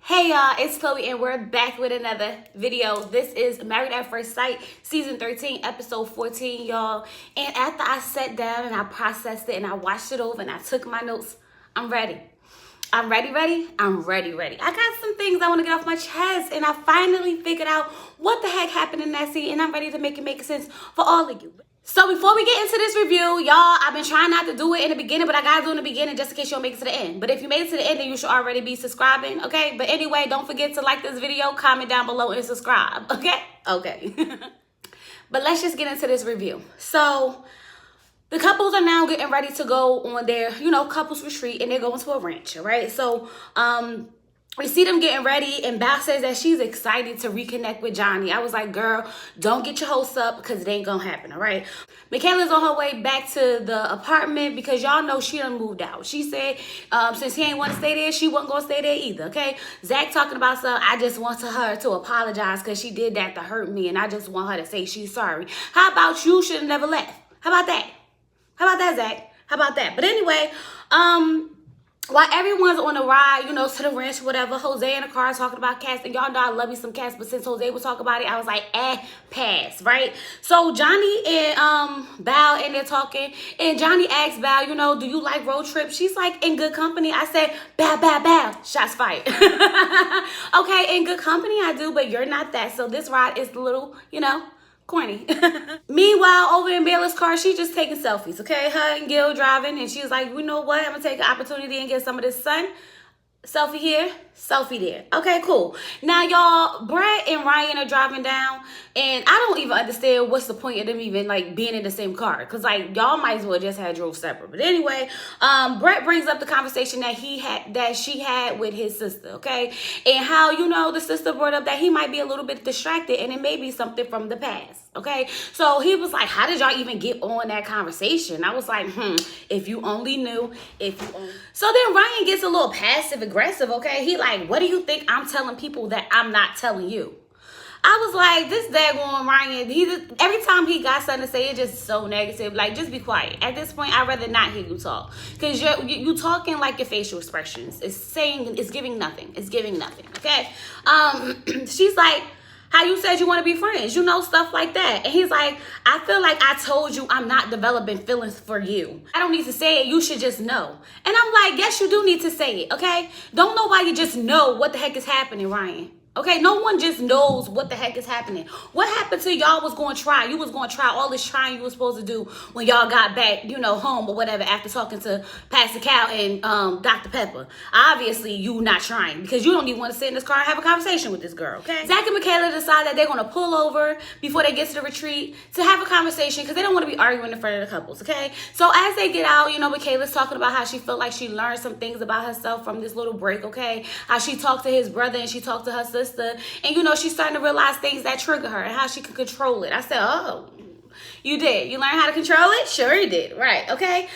Hey y'all, it's Chloe and we're back with another video. This is Married at First Sight, season 13, episode 14, y'all. And after I sat down and I processed it and I watched it over and I took my notes, I'm ready. I'm ready. I got some things I want to get off my chest, and I finally figured out what the heck happened in that scene, and I'm ready to make it make sense for all of you. So before we get into this review, y'all, I've been trying not to do it in the beginning, but I gotta do it in the beginning just in case you don't make it to the end. But if you made it to the end, then you should already be subscribing, okay? But anyway, don't forget to like this video, comment down below, and subscribe, okay? Okay. But let's just get into this review. So the couples are now getting ready to go on their, couples retreat, and they're going to a ranch, right? So, we see them getting ready, and Val says that she's excited to reconnect with Johnny. I was like, girl, don't get your hopes up because it ain't gonna happen, all right? Michaela's on her way back to the apartment because y'all know she done moved out. She said since he ain't want to stay there, she wasn't gonna stay there either, okay? Zach talking about something, I just want her to apologize because she did that to hurt me, and I just want her to say she's sorry. How about you should have never left? How about that? How about that, Zach? How about that? But anyway, while everyone's on the ride, to the ranch, whatever, Jose in the car talking about cats, and y'all know I love me some cats, but since Jose was talking about it, I was like, pass, right? So Johnny and Val in there talking, and Johnny asks Val, do you like road trips? She's like, in good company. I said, bow, shots fired. Okay, in good company I do, but you're not that, so this ride is a little, corny. Meanwhile, over in Bella's car, she's just taking selfies, okay? Her and Gil driving, and she's like, you know what? I'm gonna take an opportunity and get some of this sun. Selfie here, selfie there. Okay, cool. Now, y'all, Brett and Ryan are driving down, and I don't even understand what's the point of them even, being in the same car. Because, y'all might as well just have drove separate. But anyway, Brett brings up the conversation that she had with his sister, okay? And how, the sister brought up that he might be a little bit distracted, and it may be something from the past, okay? So he was like, how did y'all even get on that conversation? I was like, if you only knew, So then Ryan gets a little passive aggressive, okay? He like, what do you think I'm telling people that I'm not telling you? I was like, this daggone Ryan, every time he got something to say, it's just so negative. Like, just be quiet. At this point, I'd rather not hear you talk. Because you talking like your facial expressions. It's giving nothing. It's giving nothing, okay? She's like, how you said you want to be friends, stuff like that. And he's like, I feel like I told you I'm not developing feelings for you. I don't need to say it. You should just know. And I'm like, yes, you do need to say it, okay? Don't nobody just know what the heck is happening, Ryan. Okay, no one just knows what the heck is happening. What happened to y'all was going to try? You was going to try all this trying you was supposed to do when y'all got back, home or whatever after talking to Pastor Cal and Dr. Pepper. Obviously, you not trying because you don't even want to sit in this car and have a conversation with this girl, okay? Zach and Michaela decide that they're going to pull over before they get to the retreat to have a conversation because they don't want to be arguing in front of the couples, okay? So as they get out, Michaela's talking about how she felt like she learned some things about herself from this little break, okay? How she talked to his brother and she talked to her sister. And she's starting to realize things that trigger her and how she can control it. I said, oh, you did. You learned how to control it? Sure you did. Right. Okay.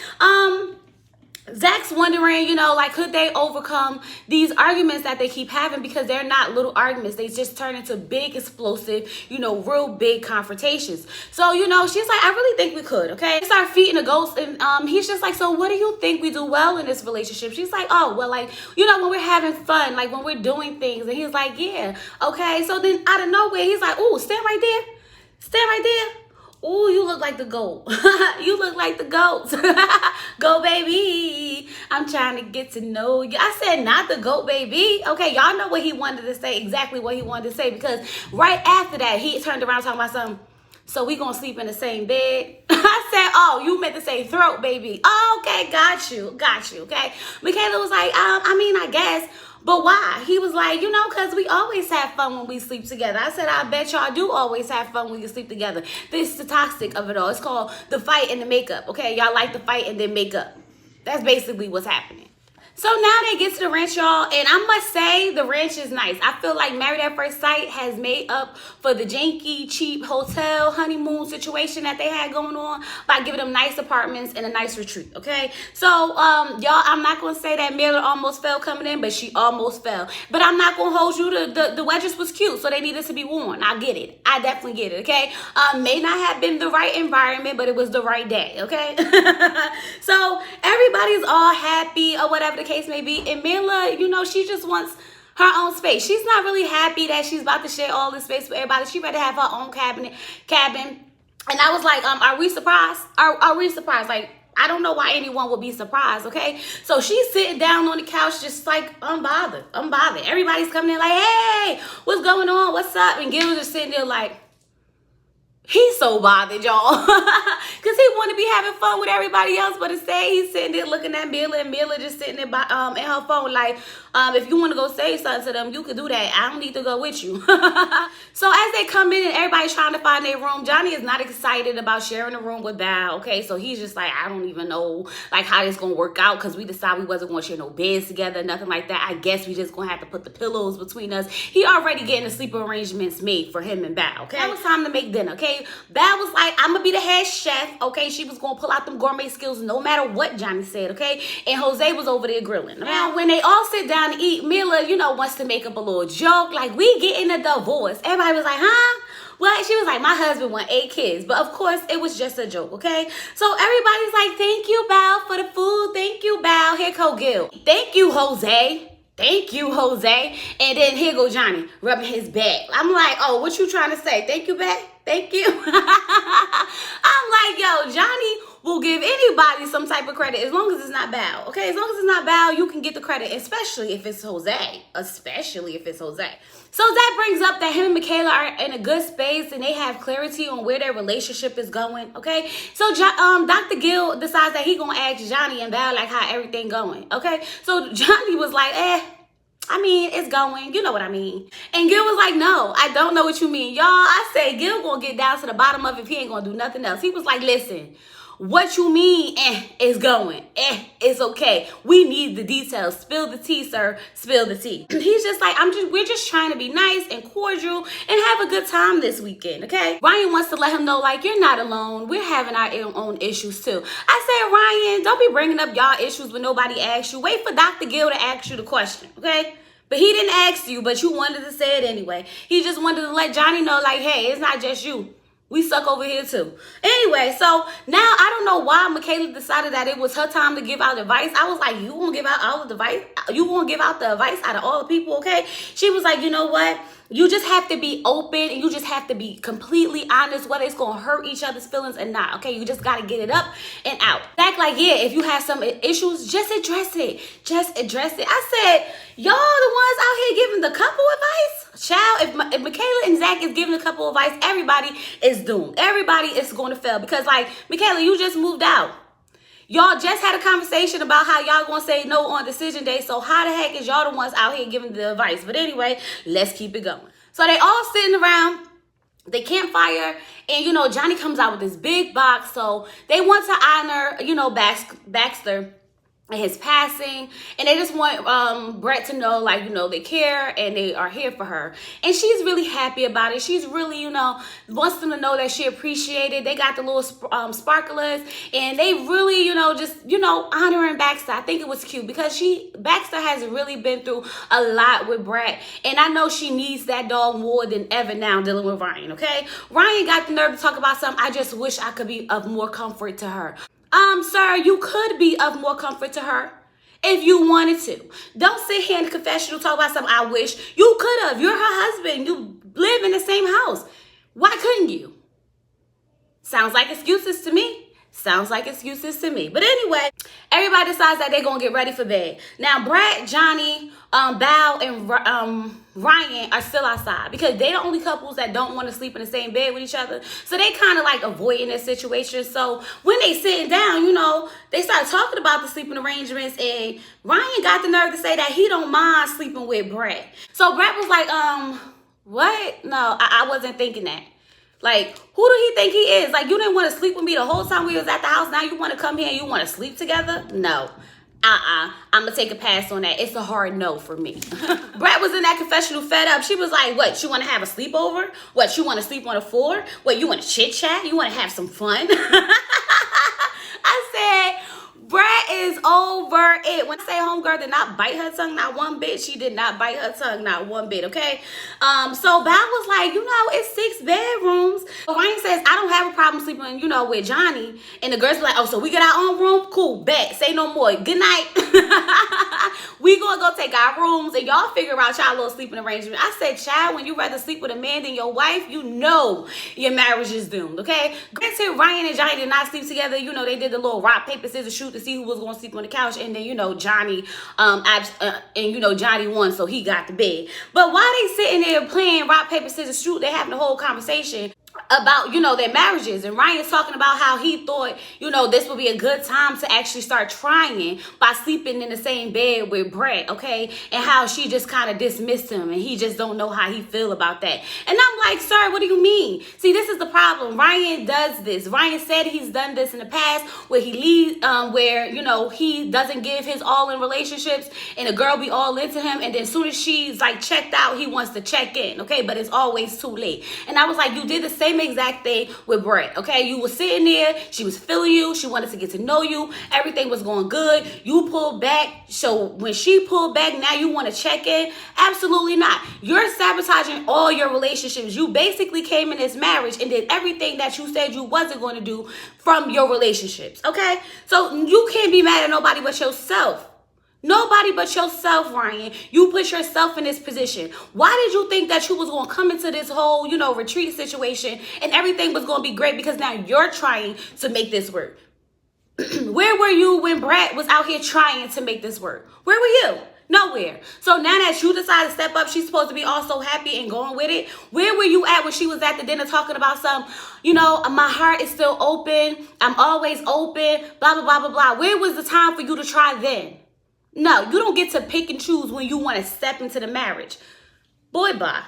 Zach's wondering, could they overcome these arguments that they keep having because they're not little arguments. They just turn into big, explosive, real big confrontations. So, she's like, I really think we could, okay? They start feeding the ghost, and he's just like, so what do you think we do well in this relationship? She's like, oh, well, when we're having fun, when we're doing things. And he's like, yeah, okay. So then out of nowhere, he's like, ooh, stand right there. Stand right there. Ooh, you look like the goat. You look like the goat. Go, baby. I'm trying to get to know you. I said not the goat, baby. Okay, y'all know what he wanted to say, exactly what he wanted to say, because right after that, he turned around talking about something. So we gonna sleep in the same bed? I said, oh, you meant to say throat, baby. Oh, okay, got you, okay? Michaela was like, I guess. But why? He was like, because we always have fun when we sleep together. I said, I bet y'all do always have fun when you sleep together. This is the toxic of it all. It's called the fight and the makeup, okay? Y'all like the fight and then make up. That's basically what's happening. So now they get to the ranch, y'all, and I must say the ranch is nice. I feel like Married at First Sight has made up for the janky, cheap hotel honeymoon situation that they had going on by giving them nice apartments and a nice retreat, okay? So, y'all, I'm not going to say that Miller almost fell coming in, but she almost fell. But I'm not going to hold you to the wedges was cute, so they needed to be worn. I get it. I definitely get it, okay? May not have been the right environment, but it was the right day, okay? So everybody's all happy or whatever the case may be. And Mila, she just wants her own space. She's not really happy that she's about to share all this space with everybody. She better have her own cabin. And I was like, are we surprised? Are we surprised? Like, I don't know why anyone would be surprised, okay? So she's sitting down on the couch just like unbothered. Everybody's coming in like, hey, what's going on? What's up? And Gil was just sitting there like, he's so bothered, y'all. Because he want to be having fun with everybody else, but instead he's sitting there looking at Mila, and Mila just sitting there in her phone like, if you want to go say something to them, you can do that. I don't need to go with you. So as they come in and everybody's trying to find their room, Johnny is not excited about sharing a room with Val, okay? So he's just like, I don't even know like how this going to work out, because we decided we wasn't going to share no beds together, nothing like that. I guess we just going to have to put the pillows between us. He already getting the sleeping arrangements made for him and Val, okay? It was time to make dinner, okay? Val was like, I'm going to be the head chef, okay? She was going to pull out them gourmet skills no matter what Johnny said, okay? And Jose was over there grilling. Now, when they all sit down to eat, Mila, you know, wants to make up a little joke, like, we getting a divorce. Everybody was like, huh? What? She was like, my husband want 8 kids. But of course, it was just a joke, okay? So everybody's like, thank you, Val, for the food. Thank you, Val. Here go Gil. Thank you, Jose. Thank you, Jose. And then here go Johnny, rubbing his back. I'm like, oh, what you trying to say? Thank you, back? Thank you. I'm like, yo, Johnny will give anybody some type of credit as long as it's not Val, okay? As long as it's not Val, you can get the credit, especially if it's Jose. Especially if it's Jose. So that brings up that him and Michaela are in a good space and they have clarity on where their relationship is going, okay? So Dr. Gil decides that he gonna ask Johnny and Val like how everything going, okay? So Johnny was like, I mean, it's going, you know what I mean. And Gil was like, no, I don't know what you mean. Y'all, I said Gil gonna get down to the bottom of it if he ain't gonna do nothing else. He was like, listen, what you mean, is going. It's okay. We need the details. Spill the tea, sir. Spill the tea. He's just like, we're just trying to be nice and cordial and have a good time this weekend, okay? Ryan wants to let him know, like, you're not alone. We're having our own issues, too. I said, Ryan, don't be bringing up y'all issues when nobody asked you. Wait for Dr. Gil to ask you the question, okay? But he didn't ask you, but you wanted to say it anyway. He just wanted to let Johnny know, like, hey, it's not just you. We suck over here too. Anyway, so now I don't know why Michaela decided that it was her time to give out advice. I was like, you won't give out all the advice? You won't give out the advice out of all the people, okay? She was like, you know what? You just have to be open and you just have to be completely honest whether it's going to hurt each other's feelings or not, okay? You just got to get it up and out. Act like, yeah, if you have some issues, just address it. Just address it. I said, y'all the ones out here giving the couple advice? Child, if Michaela and Zach is giving a couple advice, everybody is doomed. Everybody is going to fail because, like, Michaela, you just moved out. Y'all just had a conversation about how y'all gonna say no on decision day. So how the heck is y'all the ones out here giving the advice? But anyway, let's keep it going. So they all sitting around the campfire, and you know, Johnny comes out with this big box. So they want to honor, you know, Baxter and his passing, and they just want Brett to know, like, you know, they care and they are here for her, and she's really happy about it. She's really, you know, wants them to know that she appreciated. They got the little sparklers, and they really, you know, just, you know, honoring Baxter. I think it was cute because Baxter has really been through a lot with Brett, and I know she needs that dog more than ever now dealing with Ryan, okay? Ryan got the nerve to talk about something. I just wish I could be of more comfort to her. Sir, you could be of more comfort to her if you wanted to. Don't sit here in the confessional talk about something I wish. You could have. You're her husband. You live in the same house. Why couldn't you? Sounds like excuses to me. Sounds like excuses to me. But anyway, everybody decides that they're going to get ready for bed. Now, Brett, Johnny, Val, and Ryan are still outside because they're the only couples that don't want to sleep in the same bed with each other. So they kind of like avoiding this situation. So when they sitting down, you know, they start talking about the sleeping arrangements, and Ryan got the nerve to say that he don't mind sleeping with Brett. So Brett was like, what? No, I wasn't thinking that. Like, who do he think he is? Like, you didn't want to sleep with me the whole time we was at the house. Now you want to come here and you want to sleep together? No. I'm going to take a pass on that. It's a hard no for me. Brett was in that confessional fed up. She was like, what, you want to have a sleepover? What, you want to sleep on the floor? What, you want to chit chat? You want to have some fun? I said, Brett is over it. When I say homegirl did not bite her tongue, not one bit. She did not bite her tongue, not one bit, okay? So Val was like, you know, it's 6 bedrooms. Ryan says, I don't have a problem sleeping, you know, with Johnny. And the girls were like, oh, so we get our own room? Cool, bet. Say no more. Good night. We gonna go take our rooms and y'all figure out y'all little sleeping arrangement. I said, child, when you rather sleep with a man than your wife, you know your marriage is doomed, okay? Granted, Ryan and Johnny did not sleep together. You know, they did the little rock, paper, scissors shoot to see who was gonna sleep on the couch. And then, you know, Johnny, Johnny won, so he got the bed. But while they sitting there playing rock, paper, scissors shoot, they having a whole conversation about, you know, their marriages. And Ryan's talking about how he thought, you know, this would be a good time to actually start trying by sleeping in the same bed with Brett, okay? And how she just kind of dismissed him and he just don't know how he feel about that. And I'm like, sir, what do you mean? See, this is the problem. Ryan does this. Ryan said he's done this in the past where he leaves, where, you know, he doesn't give his all in relationships and a girl be all into him. And then as soon as she's like checked out, he wants to check in, okay? But it's always too late. And I was like, you did the same exact thing with Brett, okay? You were sitting there, she was feeling you, she wanted to get to know you, everything was going good, you pulled back, so when she pulled back, now you want to check in? Absolutely not. You're sabotaging all your relationships. You basically came in this marriage and did everything that you said you wasn't going to do from your relationships, okay? So you can't be mad at nobody but yourself. Nobody but yourself, Ryan. You put yourself in this position. Why did you think that you was going to come into this whole, you know, retreat situation and everything was going to be great because now you're trying to make this work? Where were you when Brett was out here trying to make this work? Where were you? Nowhere. So now that you decided to step up, she's supposed to be all so happy and going with it. Where were you at when she was at the dinner talking about some, you know, my heart is still open. I'm always open, blah, blah, blah, blah, blah. Where was the time for you to try then? No, you don't get to pick and choose when you want to step into the marriage. Boy, bye.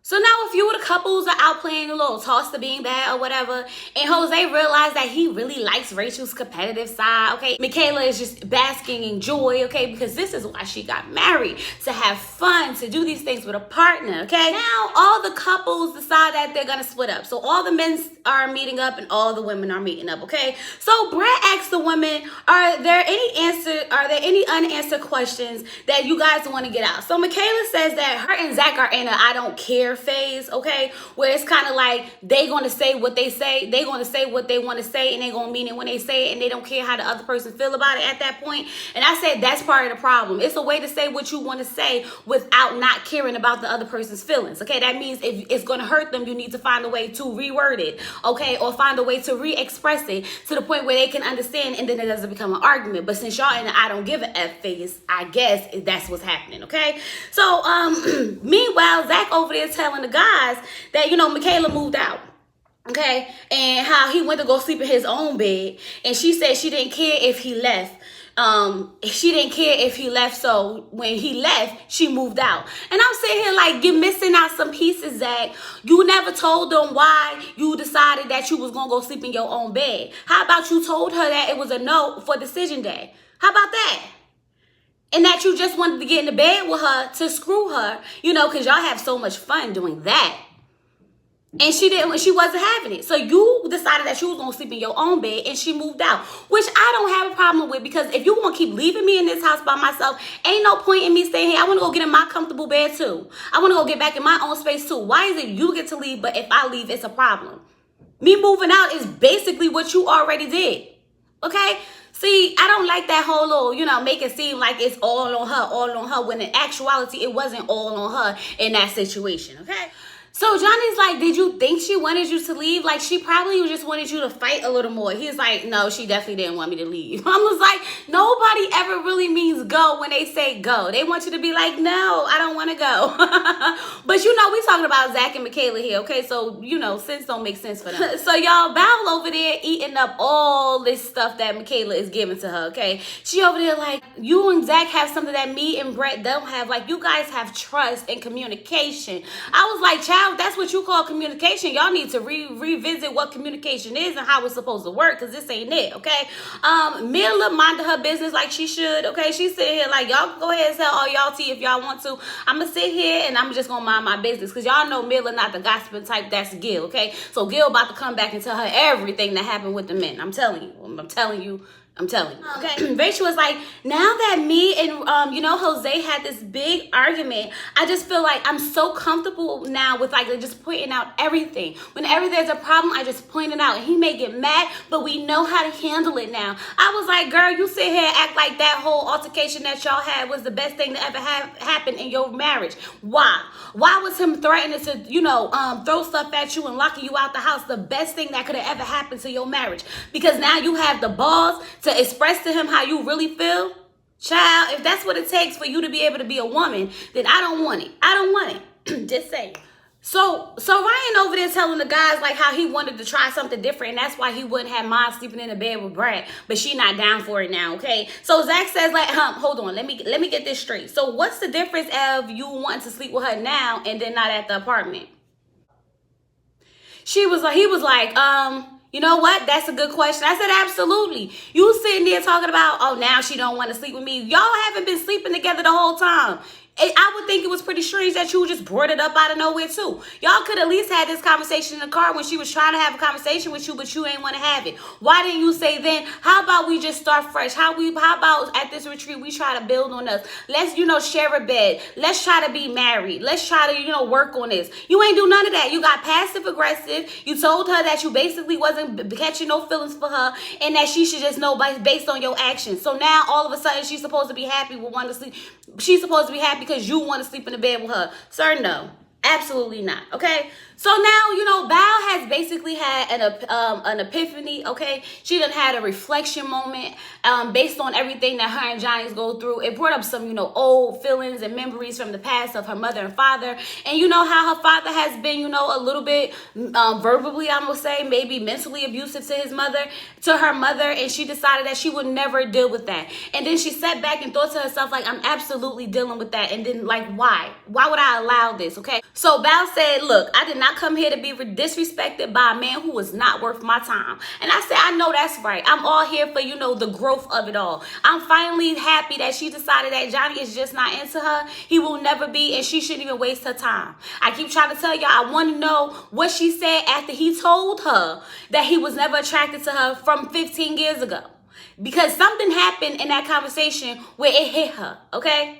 So now a few of the couples are out playing a little toss the beanbag or whatever, and Jose realized that he really likes Rachel's competitive side, okay? Michaela is just basking in joy, okay? Because this is why she got married, to have fun, to do these things with a partner, okay? Now all the couples decide that they're gonna split up. So all the men are meeting up and all the women are meeting up, okay? So Brett asks the women, are there any unanswered questions that you guys want to get out? So Michaela says that her and Zach are in a I don't care phase, okay, where it's kind of like they gonna say what they say, they gonna say what they want to say, and they gonna mean it when they say it, and they don't care how the other person feel about it at that point. And I said that's part of the problem. It's a way to say what you want to say without not caring about the other person's feelings, okay? That means if it's gonna hurt them, you need to find a way to reword it, okay, or find a way to re-express it to the point where they can understand, and then it doesn't become an argument. But since y'all in the I don't give a F phase, I guess that's what's happening, okay? So meanwhile, Zach over there telling the guys that, you know, Michaela moved out, okay, and how he went to go sleep in his own bed, and she said she didn't care if he left. So when he left, she moved out. And I'm sitting here like, you're missing out some pieces, Zach. You never told them why you decided that you was gonna go sleep in your own bed. How about you told her that it was a no for decision day? How about that? And that you just wanted to get in the bed with her to screw her, you know, because y'all have so much fun doing that. And she wasn't having it. So you decided that you was going to sleep in your own bed and she moved out, which I don't have a problem with, because if you want to keep leaving me in this house by myself, ain't no point in me staying here. I want to go get in my comfortable bed too. I want to go get back in my own space too. Why is it you get to leave, but if I leave, it's a problem? Me moving out is basically what you already did, okay? See, I don't like that whole little, you know, make it seem like it's all on her, when in actuality, it wasn't all on her in that situation, okay? So Johnny's like, did you think she wanted you to leave? Like, she probably just wanted you to fight a little more. He's like, no, she definitely didn't want me to leave. I was like, nobody ever really means go when they say go. They want you to be like, no, I don't want to go. But, you know, we talking about Zach and Michaela here, okay? So, you know, sense don't make sense for them. So, y'all, Val over there eating up all this stuff that Michaela is giving to her, okay? She over there like, you and Zach have something that me and Brett don't have. Like, you guys have trust and communication. I was like, child, if that's what you call communication, y'all need to revisit what communication is and how it's supposed to work, because this ain't it, okay? Mila minded her business like she should, okay? She's sitting here like, y'all go ahead and sell all y'all tea if y'all want to. I'm going to sit here and I'm just going to mind my business, because y'all know Mila not the gossiping type. That's Gil, okay? So Gil about to come back and tell her everything that happened with the men. I'm telling you. I'm telling you, okay? Rachel was like, now that me and, Jose had this big argument, I just feel like I'm so comfortable now with, like, just pointing out everything. Whenever there's a problem, I just point it out. And he may get mad, but we know how to handle it now. I was like, girl, you sit here and act like that whole altercation that y'all had was the best thing to ever happen in your marriage. Why? Why was him threatening to, throw stuff at you and locking you out the house the best thing that could have ever happened to your marriage? Because now you have the balls to express to him how you really feel. Child, if that's what it takes for you to be able to be a woman, then I don't want it. I don't want it. Just saying. So Ryan over there telling the guys like how he wanted to try something different, and that's why he wouldn't have mom sleeping in the bed with Brad, but she not down for it now, okay? So Zach says like, hold on, let me get this straight. So what's the difference of you wanting to sleep with her now and then not at the apartment? He was like, you know what? That's a good question. I said, absolutely. You sitting there talking about, oh, now she don't want to sleep with me. Y'all haven't been sleeping together the whole time. I would think it was pretty strange that you just brought it up out of nowhere too. Y'all could at least had this conversation in the car when she was trying to have a conversation with you, but you ain't want to have it. Why didn't you say then, how about we just start fresh? How about at this retreat, we try to build on us? Let's, share a bed. Let's try to be married. Let's try to, work on this. You ain't do none of that. You got passive aggressive. You told her that you basically wasn't catching no feelings for her and that she should just know based on your actions. So now all of a sudden she's supposed to be happy with wanting to sleep. She's supposed to be happy because you want to sleep in the bed with her. Sir, no. Absolutely not, okay? So now, Val has basically had an epiphany, okay? She done had a reflection moment based on everything that her and Johnny's go through. It brought up some, old feelings and memories from the past of her mother and father. And you know how her father has been, a little bit verbally, I'm going to say, maybe mentally abusive to her mother. And she decided that she would never deal with that. And then she sat back and thought to herself, like, I'm absolutely dealing with that. And then, like, why? Why would I allow this, okay? So Val said, look, I did not come here to be disrespected by a man who was not worth my time. And I said, I know that's right. I'm all here for, the growth of it all. I'm finally happy that she decided that Johnny is just not into her. He will never be, and she shouldn't even waste her time. I keep trying to tell y'all, I want to know what she said after he told her that he was never attracted to her from 15 years ago. Because something happened in that conversation where it hit her, okay?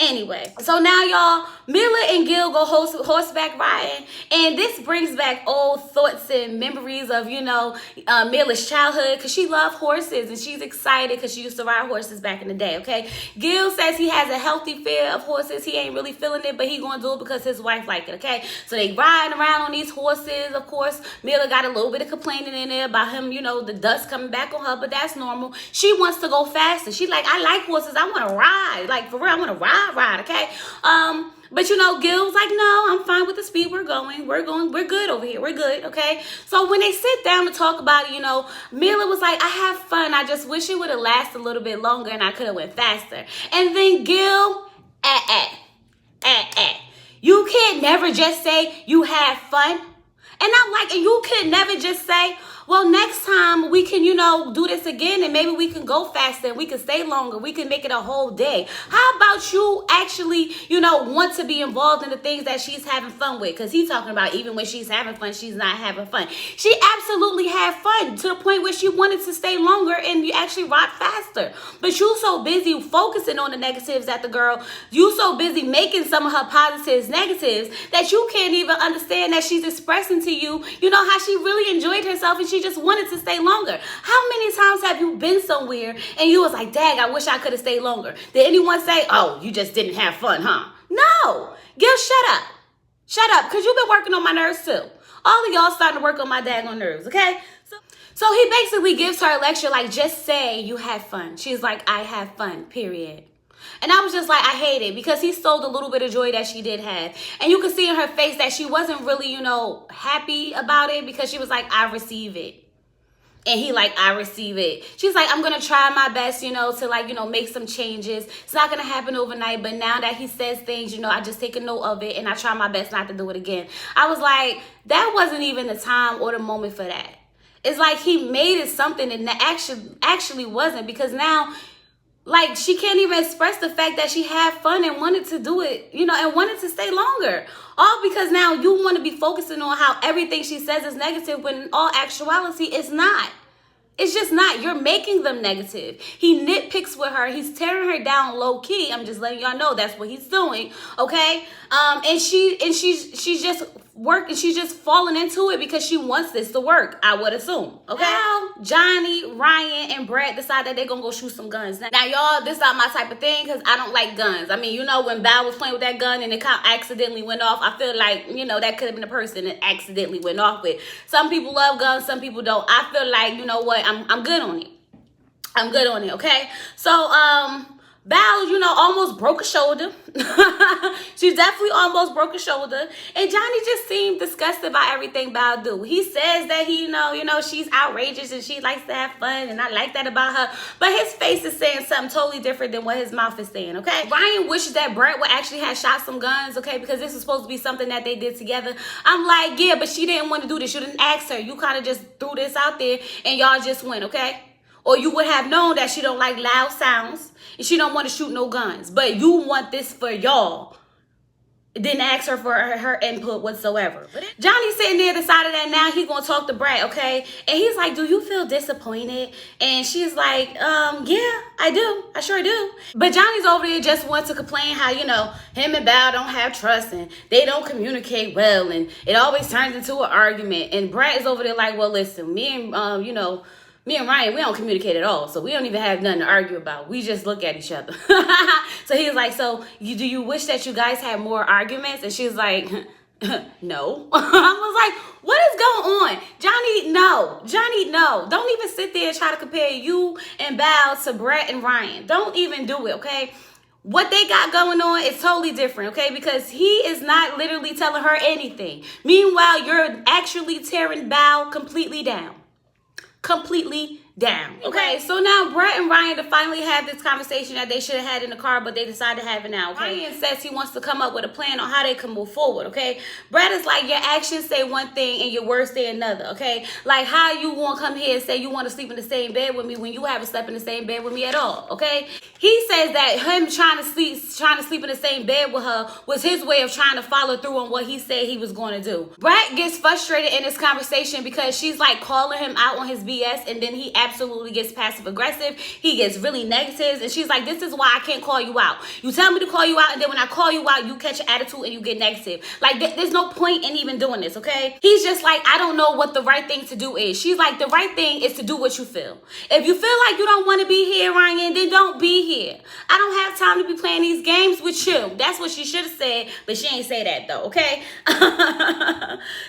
Anyway, so now y'all, Mila and Gil go horseback riding, and this brings back old thoughts and memories of, Mila's childhood, because she loved horses, and she's excited because she used to ride horses back in the day, okay? Gil says he has a healthy fear of horses. He ain't really feeling it, but he gonna do it because his wife like it, okay? So they riding around on these horses. Of course, Mila got a little bit of complaining in there about him, the dust coming back on her, but that's normal. She wants to go faster. She like, I like horses. I want to ride. Like, for real, I want to ride, okay? But Gil's like, no, I'm fine with the speed we're going. We're good over here. We're good, okay? So when they sit down to talk about it, Mila was like, I have fun. I just wish it would have lasted a little bit longer and I could have went faster. And then Gil, you can't never just say you had fun. And I'm like, and you can never just say, well, next time we can, do this again and maybe we can go faster and we can stay longer. We can make it a whole day. How about you actually, want to be involved in the things that she's having fun with? Because he's talking about even when she's having fun, she's not having fun. She absolutely had fun to the point where she wanted to stay longer and you actually ride faster. But you so busy focusing on the negatives at the girl. You so busy making some of her positives negatives that you can't even understand that she's expressing to you, how she really enjoyed herself and she just wanted to stay longer. How many times have you been somewhere and you was like, dang, I wish I could have stayed longer? Did anyone say, oh, you just didn't have fun, huh? No. Gil, shut up. Shut up, because you've been working on my nerves too. All of y'all starting to work on my daggone nerves, okay? So he basically gives her a lecture like, just say you had fun. She's like, I have fun, period. And I was just like, I hate it because he stole the little bit of joy that she did have. And you could see in her face that she wasn't really, happy about it because she was like, I receive it. And he like, I receive it. She's like, I'm going to try my best, to make some changes. It's not going to happen overnight. But now that he says things, I just take a note of it and I try my best not to do it again. I was like, that wasn't even the time or the moment for that. It's like he made it something and that actually wasn't, because now, like, she can't even express the fact that she had fun and wanted to do it, and wanted to stay longer. All because now you want to be focusing on how everything she says is negative when in all actuality, it's not. It's just not. You're making them negative. He nitpicks with her. He's tearing her down low key. I'm just letting y'all know that's what he's doing. Okay. And she's just working. She's just falling into it because she wants this to work, I would assume. Okay. Now, Johnny, Ryan, and Brett decide that they're gonna go shoot some guns. Now, y'all, this is not my type of thing because I don't like guns. I mean, you know, when Val was playing with that gun and it kind of accidentally went off, I feel like, you know, that could have been the person that accidentally went off with. Some people love guns, some people don't. I feel like, you know what, I'm good on it. I'm good on it, okay? So, Val, you know, almost broke a shoulder. She definitely almost broke a shoulder. And Johnny just seemed disgusted by everything Val do. He says that he, you know, she's outrageous and she likes to have fun. And I like that about her. But his face is saying something totally different than what his mouth is saying, okay? Ryan wishes that Brett would actually have shot some guns, okay? Because this is supposed to be something that they did together. I'm like, yeah, but she didn't want to do this. You didn't ask her. You kind of just threw this out there and y'all just went, okay? Or you would have known that she don't like loud sounds and she don't want to shoot no guns. But you want this for y'all. Didn't ask her for her input whatsoever. Johnny's sitting there decided that now he's going to talk to Brett, okay? And he's like, do you feel disappointed? And she's like, yeah, I do. I sure do. But Johnny's over there just wants to complain how, you know, him and Val don't have trust and they don't communicate well. And it always turns into an argument. And Brett is over there like, well, listen, me and Ryan, we don't communicate at all. So we don't even have nothing to argue about. We just look at each other. So he's like, so do you wish that you guys had more arguments? And she's like, no. I was like, what is going on? Johnny, no. Don't even sit there and try to compare you and Val to Brett and Ryan. Don't even do it, okay? What they got going on is totally different, okay? Because he is not literally telling her anything. Meanwhile, you're actually tearing Val completely down. Okay, so now Brett and Ryan to finally have this conversation that they should have had in the car, but they decided to have it now, okay? Ryan says he wants to come up with a plan on how they can move forward, okay? Brett is like, your actions say one thing and your words say another, okay? Like, how you want to come here and say you want to sleep in the same bed with me when you haven't slept in the same bed with me at all, okay? He says that him trying to sleep in the same bed with her was his way of trying to follow through on what he said he was going to do. Brett gets frustrated in this conversation because she's like calling him out on his BS, and then he absolutely gets passive aggressive. He gets really negative, and she's like, this is why I can't call you out. You tell me to call you out, and then when I call you out, you catch an attitude and you get negative. Like, there's no point in even doing this, okay? He's just like, I don't know what the right thing to do is. She's like, the right thing is to do what you feel. If you feel like you don't want to be here, Ryan, then don't be here. I don't have time to be playing these games with you. That's what she should have said, but she ain't say that though, okay?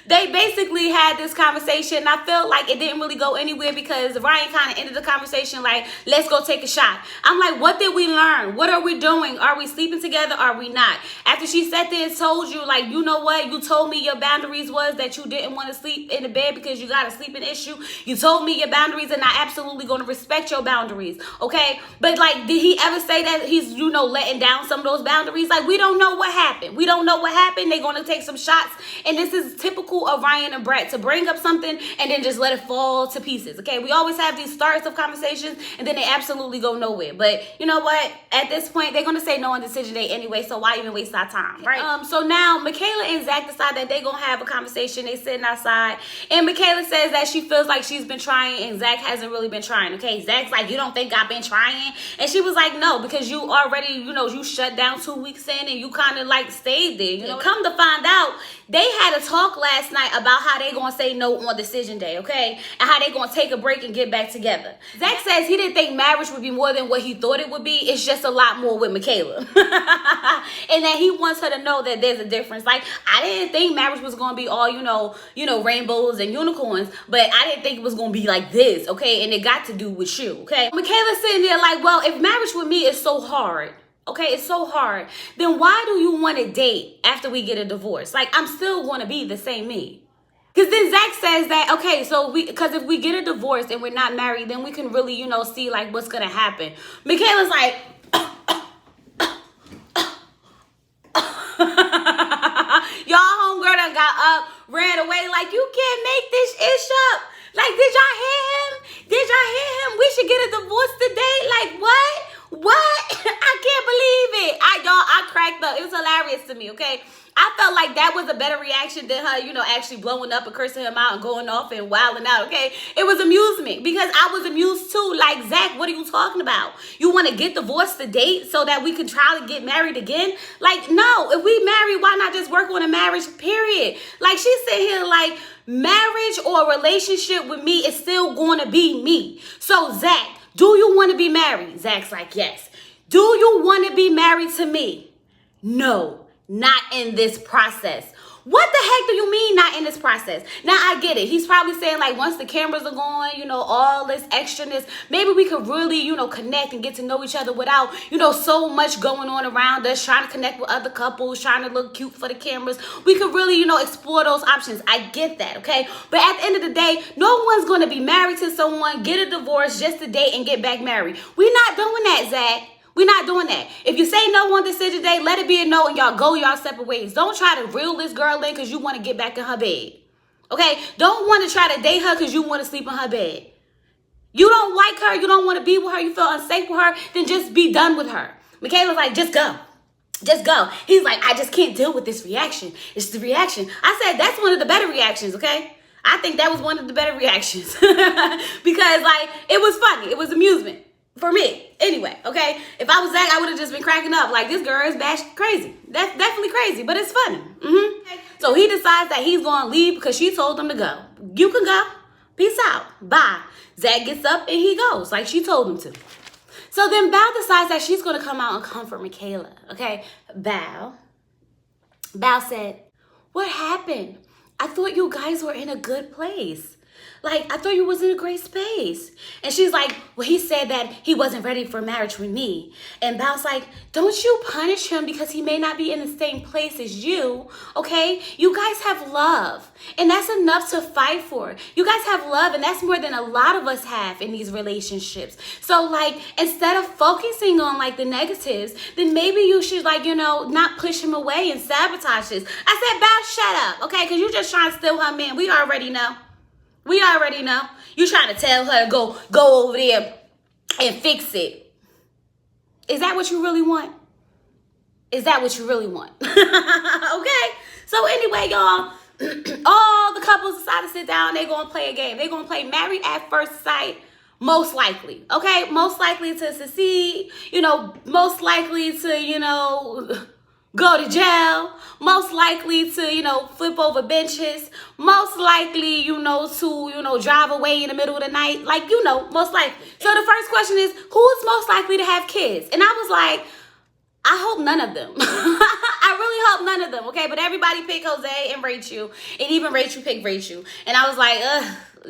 They basically had this conversation. I felt like it didn't really go anywhere because Ryan kind of ended the conversation like, let's go take a shot. I'm like, what did we learn? What are we doing? Are we sleeping together? Are we not? After she sat there and told you, like, you know what? You told me your boundaries was that you didn't want to sleep in the bed because you got a sleeping issue. You told me your boundaries, and I absolutely going to respect your boundaries, okay? But, like, did he ever say that he's, you know, letting down some of those boundaries? Like, we don't know what happened. We don't know what happened. They're going to take some shots, and this is typical of Ryan and Brett to bring up something and then just let it fall to pieces, okay? We always have these starts of conversations, and then they absolutely go nowhere. But you know what? At this point, they're going to say no on decision day anyway, so why even waste our time, right? So now, Michaela and Zach decide that they're going to have a conversation. They sitting outside, and Michaela says that she feels like she's been trying, and Zach hasn't really been trying, okay? Zach's like, you don't think I've been trying? And she was like, no, because you already, you know, you shut down 2 weeks in, and you kind of like stayed there. You know, come to find out, they had a talk last night about how they going to say no on decision day, okay? And how they going to take a break and get back together. Zach says he didn't think marriage would be more than what he thought it would be. It's just a lot more with Michaela. And that he wants her to know that there's a difference. Like, I didn't think marriage was going to be all, you know, rainbows and unicorns, but I didn't think it was going to be like this, okay? And it got to do with you, okay? Michaela's sitting there like, well, if marriage with me is so hard, okay, it's so hard, then why do you want to date after we get a divorce? Like, I'm still going to be the same me. Because then Zach says that, okay, so because if we get a divorce and we're not married, then we can really, you know, see like what's going to happen. Michaela's like, y'all homegirl done got up, ran away like, you can't make this ish up. Like, did y'all hear him? Did y'all hear him? We should get a divorce today. Like, what? I can't believe it. I cracked up. It was hilarious to me, okay? I felt like that was a better reaction than her, actually blowing up and cursing him out and going off and wilding out, okay? It was amusement because I was amused too. Like, Zach, what are you talking about? You want to get divorced to date so that we can try to get married again? Like, no. If we married, why not just work on a marriage, period? Like, she's sitting here like, marriage or a relationship with me is still going to be me. So, Zach, do you want to be married? Zach's like, yes. Do you want to be married to me? No. Not in this process. What the heck do you mean not in this process? Now, I get it. He's probably saying, like, once the cameras are going, all this extraness, maybe we could really, connect and get to know each other without, so much going on around us, trying to connect with other couples, trying to look cute for the cameras. We could really, explore those options. I get that, okay? But at the end of the day, no one's going to be married to someone, get a divorce just to date and get back married. We're not doing that, Zach. We're not doing that. If you say no on decision day, let it be a no and y'all go y'all separate ways. Don't try to reel this girl in because you want to get back in her bed. Okay? Don't want to try to date her because you want to sleep in her bed. You don't like her. You don't want to be with her. You feel unsafe with her. Then just be done with her. Michaela's like, just go. Just go. He's like, I just can't deal with this reaction. It's the reaction. I said, that's one of the better reactions, okay? I think that was one of the better reactions. Because, like, it was funny. It was amusement. For me, anyway, okay? If I was Zach, I would have just been cracking up. Like, this girl is crazy. That's definitely crazy, but it's funny. So he decides that he's going to leave because she told him to go. You can go. Peace out. Bye. Zach gets up and he goes like she told him to. So then Val decides that she's going to come out and comfort Michaela, okay? Val said, what happened? I thought you guys were in a good place. Like, I thought you was in a great space. And she's like, well, he said that he wasn't ready for marriage with me. And Val's like, don't you punish him because he may not be in the same place as you, okay? You guys have love, and that's enough to fight for. You guys have love, and that's more than a lot of us have in these relationships. So, like, instead of focusing on, like, the negatives, then maybe you should, like, not push him away and sabotage this. I said, Val, shut up, okay? Because you're just trying to steal her man. We already know. We already know. You trying to tell her to go over there and fix it. Is that what you really want? Is that what you really want? Okay. So anyway, y'all, all the couples decide to sit down. They're going to play a game. They're going to play Married at First Sight. Most likely. Okay. Most likely to succeed. Most likely to, go to jail, most likely to, flip over benches, most likely, to, drive away in the middle of the night, like, most likely. So the first question is, who is most likely to have kids? And I was like, I hope none of them. I really hope none of them, okay? But everybody picked Jose and Rachel, and even Rachel picked Rachel. And I was like,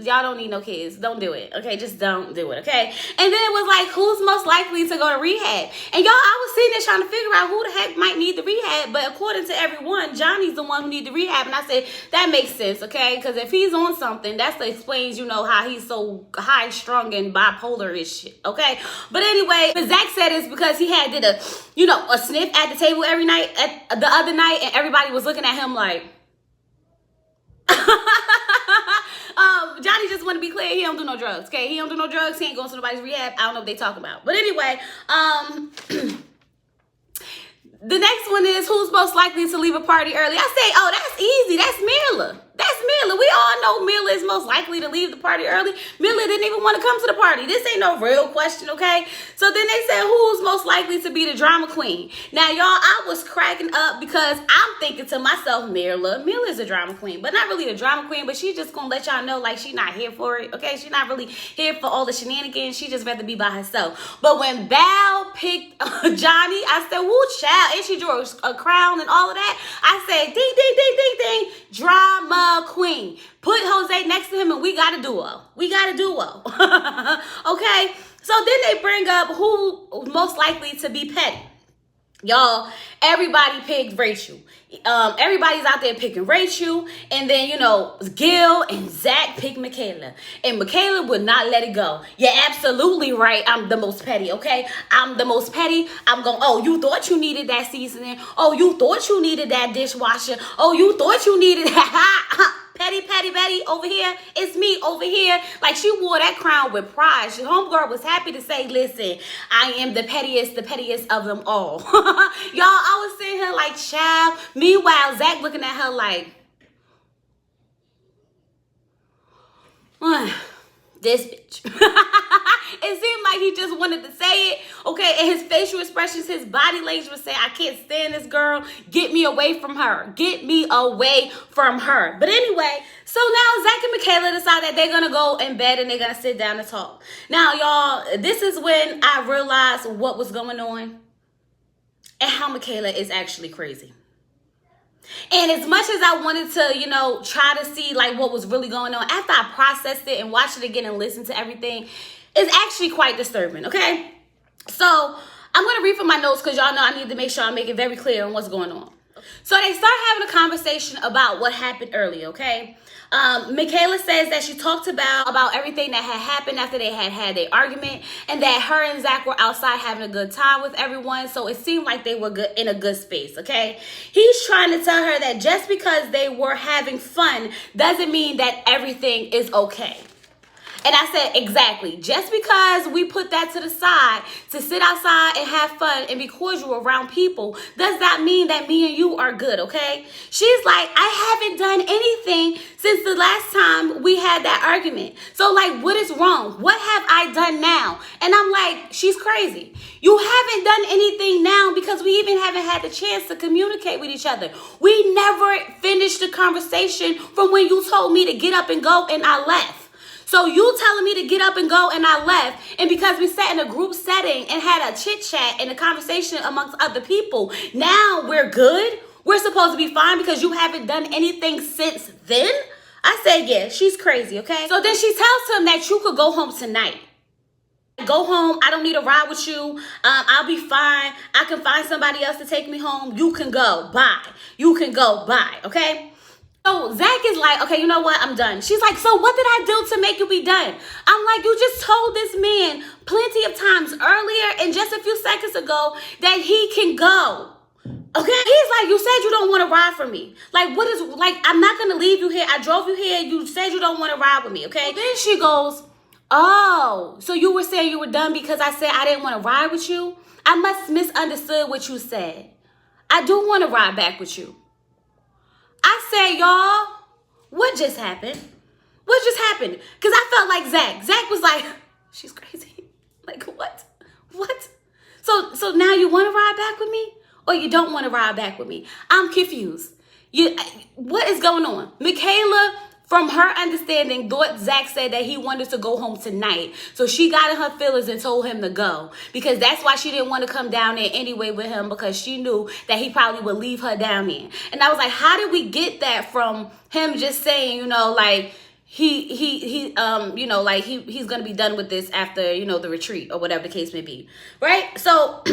y'all don't need no kids. Don't do it, okay? Just don't do it, okay? And then it was like, who's most likely to go to rehab? And y'all, I was sitting there trying to figure out who the heck might need the rehab. But according to everyone, Johnny's the one who needs the rehab. And I said, that makes sense, okay? Because if he's on something, that explains, how he's so high-strung and bipolar-ish shit, okay? But anyway, but Zach said it's because he did a sniff at the table every night, the other night, and everybody was looking at him like, Johnny just want to be clear, he don't do no drugs, okay? He don't do no drugs, he ain't going to nobody's rehab. I don't know what they talking about. But anyway, the next one is, who's most likely to leave a party early? I say, oh, that's easy. That's Mila. That's Mila. We all know Mila is most likely to leave the party early. Mila didn't even want to come to the party. This ain't no real question, okay? So then they said, who's most likely to be the drama queen? Now, y'all, I was cracking up because I'm thinking to myself, Mila is a drama queen, but not really the drama queen, but she's just going to let y'all know, like, she's not here for it, okay? She's not really here for all the shenanigans. She just rather be by herself. But when Val picked Johnny, I said, woo, child, and she drew a crown and all of that. I said, ding, ding, ding, ding, ding, drama queen. Put Jose next to him and we got a duo. We got a duo. Okay? So then they bring up who most likely to be petty. Y'all, everybody picked Rachel. Everybody's out there picking Rachel, and then, Gil and Zach pick Michaela, and Michaela would not let it go. You're absolutely right. I'm the most petty, okay? I'm the most petty. I'm going, oh, you thought you needed that seasoning. Oh, you thought you needed that dishwasher. Oh, you thought you needed that. Petty, petty, Betty over here. It's me over here. Like, she wore that crown with pride. She, homegirl was happy to say, listen, I am the pettiest of them all. Y'all, I was sitting here like, child. Meanwhile, Zach looking at her like, this bitch. It seemed like he just wanted to say it, okay? And his facial expressions, his body language was saying, I can't stand this girl. Get me away from her. Get me away from her. But anyway, so now Zach and Michaela decide that they're going to go in bed and they're going to sit down and talk. Now, y'all, this is when I realized what was going on and how Michaela is actually crazy. And as much as I wanted to, try to see like what was really going on, after I processed it and watched it again and listened to everything, it's actually quite disturbing, okay? So I'm going to read from my notes because y'all know I need to make sure I make it very clear on what's going on. So they start having a conversation about what happened earlier, okay? Michaela says that she talked about everything that had happened after they had their argument, and that her and Zach were outside having a good time with everyone. So it seemed like they were in a good space, okay? He's trying to tell her that just because they were having fun doesn't mean that everything is okay. And I said, exactly. Just because we put that to the side to sit outside and have fun and be cordial around people does not mean that me and you are good, okay? She's like, I haven't done anything since the last time we had that argument. So, like, what is wrong? What have I done now? And I'm like, she's crazy. You haven't done anything now because we even haven't had the chance to communicate with each other. We never finished the conversation from when you told me to get up and go and I left. So you telling me to get up and go and I left, and because we sat in a group setting and had a chit chat and a conversation amongst other people, now we're good? We're supposed to be fine because you haven't done anything since then? I said, yeah, she's crazy, okay? So then she tells him that you could go home tonight. Go home. I don't need a ride with you. I'll be fine. I can find somebody else to take me home. You can go. Bye. You can go. Bye. Okay? So Zach is like, okay, you know what? I'm done. She's like, so what did I do to make you be done? I'm like, you just told this man plenty of times earlier and just a few seconds ago that he can go. Okay? He's like, you said you don't want to ride for me. Like, what is, like, I'm not going to leave you here. I drove you here. You said you don't want to ride with me, okay? Then she goes, oh, so you were saying you were done because I said I didn't want to ride with you? I must misunderstood what you said. I do want to ride back with you. I said, y'all, what just happened? What just happened? Because I felt like Zach. Zach was like, she's crazy. Like, what? What? So now you want to ride back with me? Or you don't want to ride back with me? I'm confused. What is going on? Michaela, from her understanding, thought Zach said that he wanted to go home tonight. So she got in her feelings and told him to go. Because that's why she didn't want to come down there anyway with him, because she knew that he probably would leave her down there. And I was like, how did we get that from him just saying, like, he's gonna be done with this after, the retreat or whatever the case may be. Right? So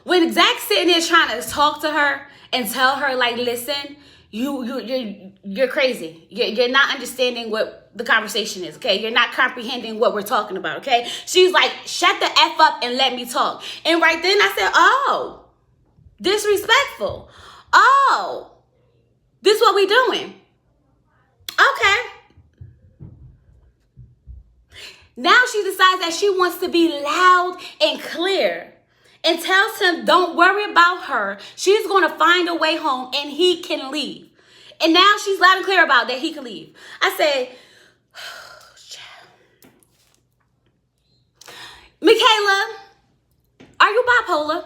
when Zach's sitting there trying to talk to her and tell her, like, listen, you're crazy. You're not understanding what the conversation is, okay? You're not comprehending what we're talking about, okay? She's like, shut the F up and let me talk. And right then I said, oh, disrespectful. Oh, this what we doing. Okay. Now she decides that she wants to be loud and clear and tells him, don't worry about her. She's going to find a way home and he can leave. And now she's loud and clear about that he can leave. I said, Michaela, are you bipolar?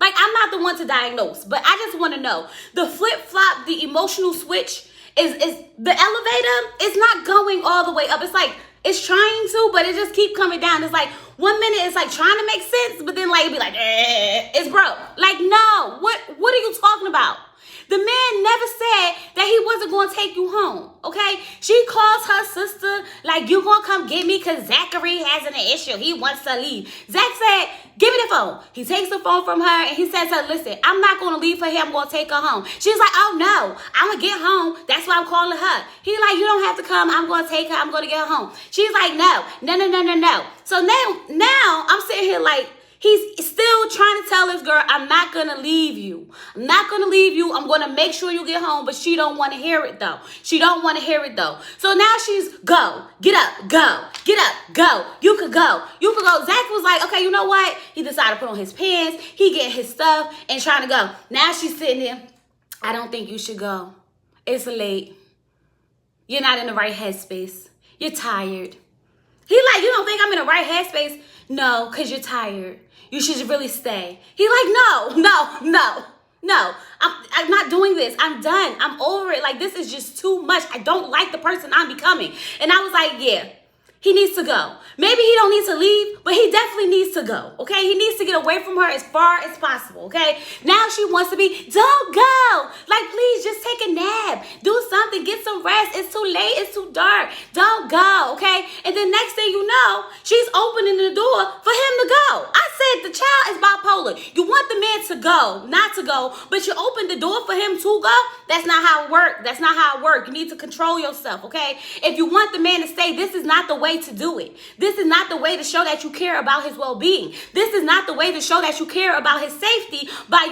Like, I'm not the one to diagnose, but I just want to know. The flip-flop, the emotional switch, is the elevator is not going all the way up. It's like, it's trying to, but it just keep coming down. It's like, 1 minute it's like trying to make sense, but then like, it'd be like, it's broke. Like, no, what are you talking about? The man never said that he wasn't going to take you home, okay? She calls her sister like, you going to come get me because Zachary has an issue. He wants to leave. Zach said, give me the phone. He takes the phone from her and he says to her, listen, I'm not going to leave for him. I'm going to take her home. She's like, oh, no, I'm going to get home. That's why I'm calling her. He's like, you don't have to come. I'm going to take her. I'm going to get her home. She's like, no. So now I'm sitting here like, he's still trying to tell this girl, I'm not going to leave you. I'm not going to leave you. I'm going to make sure you get home. But she don't want to hear it, though. She don't want to hear it, though. So now she's, go. Get up. Go. Get up. Go. You could go. You could go. Zach was like, okay, you know what? He decided to put on his pants. He getting his stuff and trying to go. Now she's sitting there. I don't think you should go. It's late. You're not in the right headspace. You're tired. He like, you don't think I'm in the right headspace? No, because you're tired. You should really stay. He like, no. I'm not doing this. I'm done. I'm over it. Like, this is just too much. I don't like the person I'm becoming. And I was like, yeah, he needs to go. Maybe he don't need to leave, but he definitely needs to go, okay? He needs to get away from her as far as possible, okay? Now she wants to be, don't go. Like, please just take a nap. Do something. Get some rest. It's too late. It's too dark. Don't go, okay? And then next thing you know, she's opening the door for him to go. I said the child is bipolar. You want the man to go, not to go, but you open the door for him to go? That's not how it works. That's not how it works. You need to control yourself, okay? If you want the man to stay, this is not the way to do it. This is not the way to show that you care about his well-being. This is not the way to show that you care about his safety by,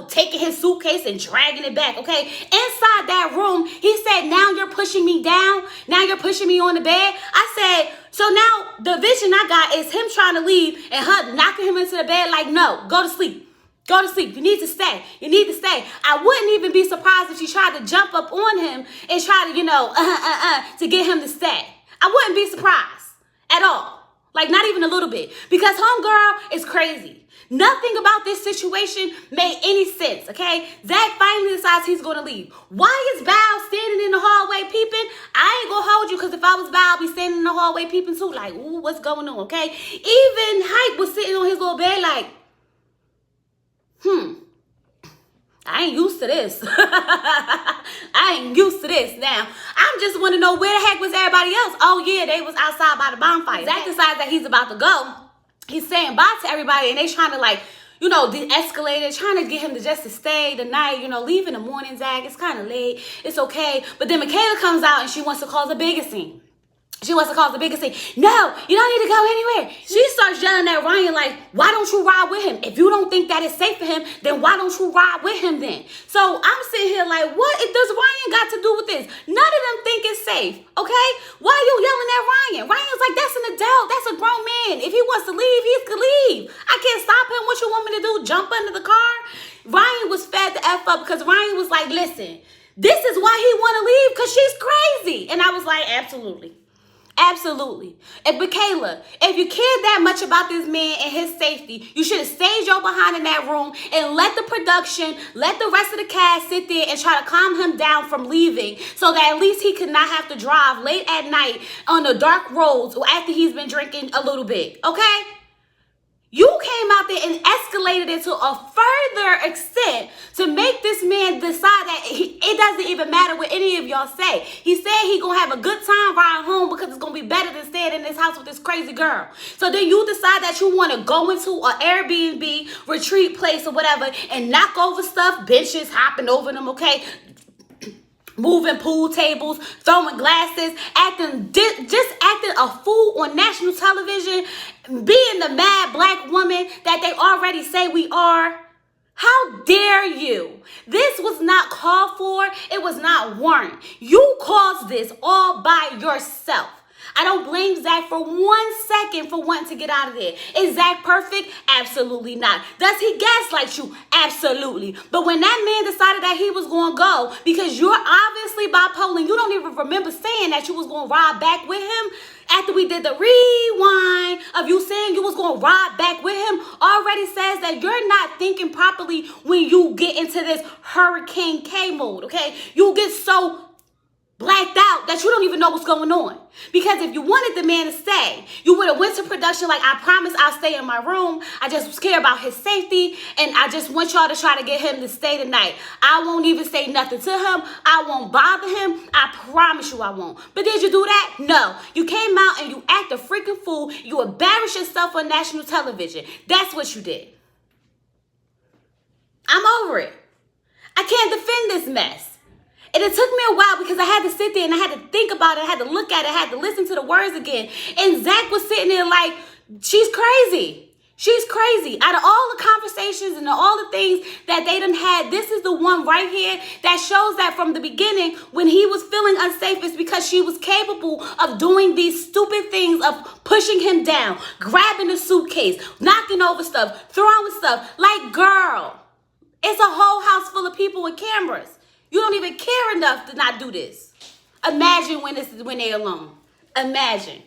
taking his suitcase and dragging it back, okay? Inside that room, he said, now you're pushing me down. Now you're pushing me on the bed. I said, so now the vision I got is him trying to leave and her knocking him into the bed like, no, go to sleep. Go to sleep. You need to stay. You need to stay. I wouldn't even be surprised if she tried to jump up on him and try to, to get him to stay. I wouldn't be surprised at all. Like, not even a little bit. Because homegirl is crazy. Nothing about this situation made any sense, okay? Zach finally decides he's going to leave. Why is Val standing in the hallway peeping? I ain't going to hold you because if I was Val, I'd be standing in the hallway peeping too. Like, ooh, what's going on, okay? Even Hype was sitting on his little bed like, I ain't used to this. I ain't used to this. Now, I just want to know where the heck was everybody else? Oh, yeah, they was outside by the bonfire. Zach decides that he's about to go. He's saying bye to everybody, and they trying to, de-escalate it, trying to get him to stay the night, leave in the morning, Zach. It's kind of late. It's okay. But then Michaela comes out, and she wants to cause the biggest scene. She wants to cause the biggest thing. No, you don't need to go anywhere. She starts yelling at Ryan like, why don't you ride with him? If you don't think that it's safe for him, then why don't you ride with him then? So I'm sitting here like, what does Ryan got to do with this? None of them think it's safe, okay? Why are you yelling at Ryan? Ryan's like, that's an adult. That's a grown man. If he wants to leave, he can leave. I can't stop him. What you want me to do? Jump under the car? Ryan was fed the F up because Ryan was like, listen, this is why he want to leave because she's crazy. And I was like, absolutely. Absolutely. And Michaela, if you cared that much about this man and his safety, you should have stayed your behind in that room and let the production, let the rest of the cast sit there and try to calm him down from leaving so that at least he could not have to drive late at night on the dark roads after he's been drinking a little bit. Okay? You came out there and escalated it to a further extent to make this man decide that it doesn't even matter what any of y'all say. He said he gonna have a good time riding home because it's gonna be better than staying in this house with this crazy girl. So then you decide that you want to go into an Airbnb retreat place or whatever and knock over stuff, benches, hopping over them, okay? Moving pool tables, throwing glasses, acting a fool on national television, being the mad black woman that they already say we are. How dare you? This was not called for. It was not warranted. You caused this all by yourself. I don't blame Zach for 1 second for wanting to get out of there. Is Zach perfect? Absolutely not. Does he gaslight you? Absolutely. But when that man decided that he was going to go, because you're obviously bipolar, you don't even remember saying that you was going to ride back with him, after we did the rewind of you saying you was going to ride back with him, already says that you're not thinking properly when you get into this Hurricane K mode, okay? You get so blacked out that you don't even know what's going on. Because if you wanted the man to stay, you would have went to production like, I promise I'll stay in my room. I just care about his safety, and I just want y'all to try to get him to stay tonight. I won't even say nothing to him. I won't bother him. I promise you I won't. But did you do that? No. You came out and you act a freaking fool. You embarrassed yourself on national television. That's what you did. I'm over it. I can't defend this mess. And it took me a while because I had to sit there and I had to think about it. I had to look at it. I had to listen to the words again. And Zach was sitting there like, she's crazy. She's crazy. Out of all the conversations and all the things that they done had, this is the one right here that shows that from the beginning, when he was feeling unsafe, it's because she was capable of doing these stupid things of pushing him down, grabbing the suitcase, knocking over stuff, throwing stuff. Like, girl, it's a whole house full of people with cameras. You don't even care enough to not do this. Imagine when they're alone. Imagine.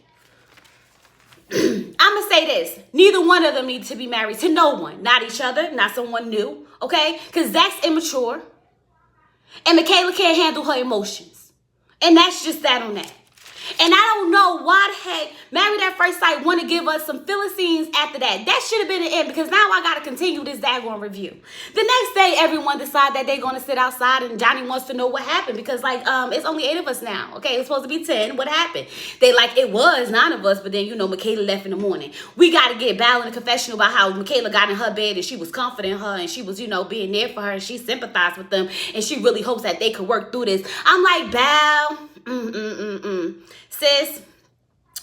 I'm going to say this. Neither one of them need to be married to no one. Not each other, not someone new, okay? Because Zach's immature. And Michaela can't handle her emotions. And that's just that on that. And I don't know why the heck Married at First Sight want to give us some filler scenes after that. That should have been the end, because now I got to continue this daggone review. The next day, everyone decide that they're going to sit outside, and Johnny wants to know what happened because, like, it's only 8 of us now. Okay, it's supposed to be 10. What happened? They like, it was 9 of us, but then, you know, Michaela left in the morning. We got to get Val in a confessional about how Michaela got in her bed and she was comforting her and she was, you know, being there for her and she sympathized with them and she really hopes that they could work through this. I'm like, Val, sis,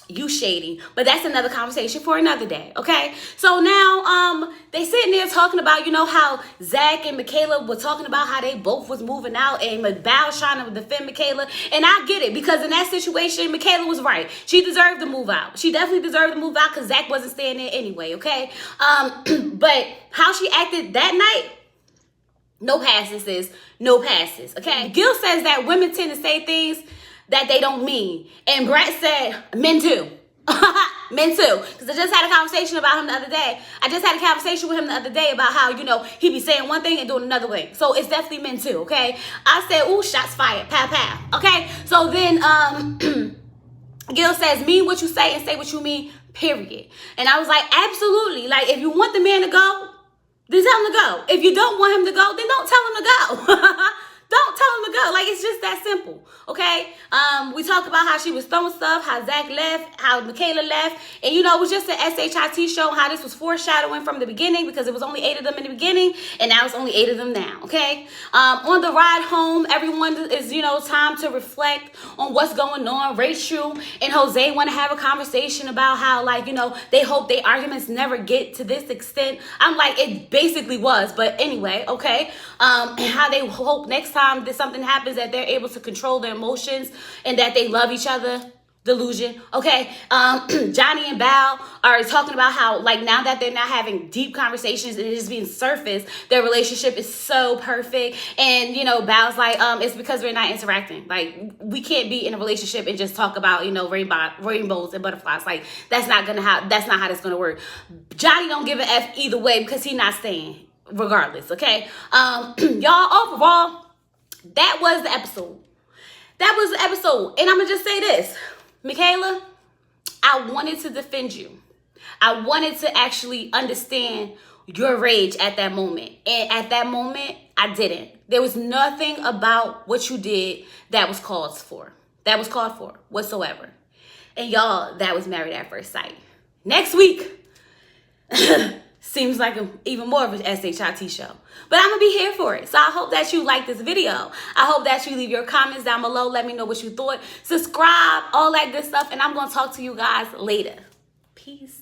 you shady. But that's another conversation for another day, okay? So now they sitting there talking about, you know, how Zach and Michaela were talking about how they both was moving out and Val trying to defend Michaela. And I get it, because in that situation, Michaela was right. She deserved to move out. She definitely deserved to move out because Zach wasn't staying there anyway, okay? But how she acted that night, no passes, sis. No passes, okay? Gil says that women tend to say things that they don't mean. And Brett said, men too. Men too. Because I just had a conversation about him the other day. I just had a conversation with him the other day about how, you know, he be saying one thing and doing another way. So it's definitely men too, okay? I said, ooh, shots fired. Pow, pow. Okay? So then Gil says, mean what you say and say what you mean, period. And I was like, absolutely. Like, if you want the man to go, then tell him to go. If you don't want him to go, then don't tell him to go. Don't tell him to go. Like, it's just that simple, okay? We talked about how she was throwing stuff, how Zach left, how Michaela left. And, you know, it was just an SHIT show, how this was foreshadowing from the beginning, because it was only 8 of them in the beginning, and now it's only 8 of them now, okay? On the ride home, everyone is, you know, time to reflect on what's going on. Rachel and Jose want to have a conversation about how, like, you know, they hope their arguments never get to this extent. I'm like, it basically was, but anyway, okay? How they hope next time that something happens that they're able to control their emotions and that they love each other. Delusion. Okay. Johnny and Val are talking about how, like, now that they're not having deep conversations and it's being surfaced, their relationship is so perfect. And, you know, Val's like, it's because we're not interacting. Like, we can't be in a relationship and just talk about, you know, rainbows and butterflies. Like, that's not how that's gonna work. Johnny don't give an F either way because he's not staying regardless. Okay. Y'all, overall, that was the episode. That was the episode. And I'm going to just say this. Michaela, I wanted to defend you. I wanted to actually understand your rage at that moment. And at that moment, I didn't. There was nothing about what you did that was called for. That was called for whatsoever. And y'all, that was Married at First Sight. Next week, seems like even more of an SHIT show. But I'm going to be here for it. So I hope that you like this video. I hope that you leave your comments down below. Let me know what you thought. Subscribe, all that good stuff. And I'm going to talk to you guys later. Peace.